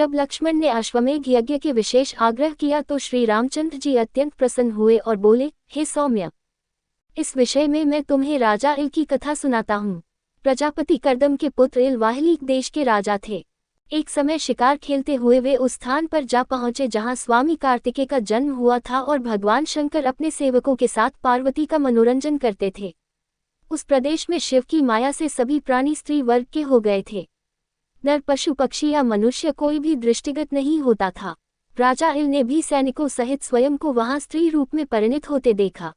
जब लक्ष्मण ने अश्वमेध यज्ञ के विशेष आग्रह किया तो श्री रामचंद्र जी अत्यंत प्रसन्न हुए और बोले, हे सौम्य, इस विषय में मैं तुम्हें राजा इल की कथा सुनाता हूँ। प्रजापति कर्दम के पुत्र इल वाहलीक देश के राजा थे। एक समय शिकार खेलते हुए वे उस स्थान पर जा पहुंचे जहां स्वामी कार्तिकेय का जन्म हुआ था और भगवान शंकर अपने सेवकों के साथ पार्वती का मनोरंजन करते थे। उस प्रदेश में शिव की माया से सभी प्राणी स्त्री वर्ग के हो गए थे। नर, पशु, पक्षी या मनुष्य कोई भी दृष्टिगत नहीं होता था। राजा इल ने भी सैनिकों सहित स्वयं को वहां स्त्री रूप में परिणित होते देखा।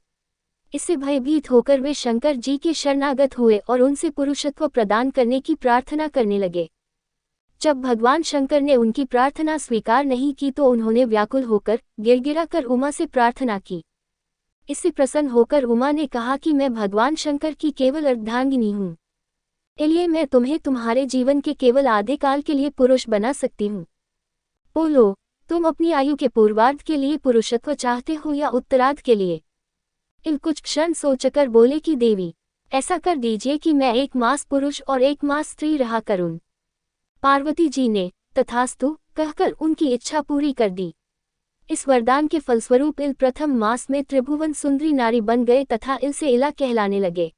इससे भयभीत होकर वे शंकर जी के शरणागत हुए और उनसे पुरुषत्व प्रदान करने की प्रार्थना करने लगे। जब भगवान शंकर ने उनकी प्रार्थना स्वीकार नहीं की तो उन्होंने व्याकुल होकर गिड़गिड़ा कर उमा से प्रार्थना की। इससे प्रसन्न होकर उमा ने कहा कि मैं भगवान शंकर की केवल अर्धांगिनी हूँ, इसलिए मैं तुम्हें तुम्हारे जीवन के केवल आधे काल के लिए पुरुष बना सकती हूँ। बोलो, तुम अपनी आयु के पूर्वार्ध के लिए पुरुषत्व चाहते हो या उत्तरार्ध के लिए? इल कुछ क्षण सोचकर बोले कि देवी, ऐसा कर दीजिए कि मैं 1 मास पुरुष और 1 मास स्त्री रहा करूं। पार्वती जी ने तथास्तु कहकर उनकी इच्छा पूरी कर दी। इस वरदान के फलस्वरूप इल प्रथम मास में त्रिभुवन सुंदरी नारी बन गए तथा इल से इला कहलाने लगे।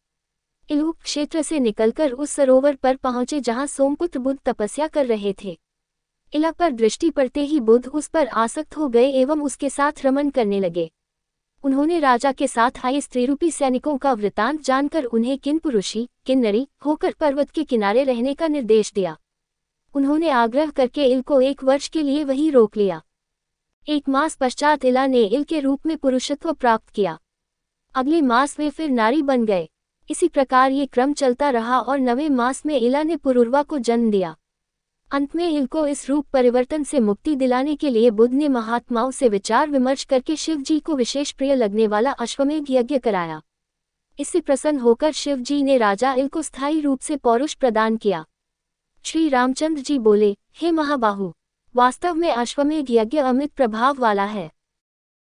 इल उप क्षेत्र से निकलकर उस सरोवर पर पहुंचे जहां सोमपुत्र बुध तपस्या कर रहे थे। इला पर दृष्टि पड़ते ही बुध उस पर आसक्त हो गए एवं उसके साथ रमन करने लगे। उन्होंने राजा के साथ आए स्त्रीरूपी सैनिकों का वृतांत जानकर उन्हें किन्पुरुषी किन्नरी होकर पर्वत के किनारे रहने का निर्देश दिया। उन्होंने आग्रह करके इल को 1 वर्ष के लिए वहीं रोक लिया। 1 मास पश्चात इला ने इल के रूप में पुरुषत्व प्राप्त किया। अगले मास वे फिर नारी बन गए। इसी प्रकार ये क्रम चलता रहा और 9वें मास में इला ने पुरुरवा को जन्म दिया। अंत में इल को इस रूप परिवर्तन से मुक्ति दिलाने के लिए बुद्ध ने महात्माओं से विचार विमर्श करके शिव जी को विशेष प्रिय लगने वाला अश्वमेध यज्ञ कराया। इससे प्रसन्न होकर शिव जी ने राजा इल को स्थायी रूप से पौरुष प्रदान किया। श्री रामचंद्र जी बोले, हे महाबाहु, वास्तव में अश्वमेध यज्ञ अमित प्रभाव वाला है।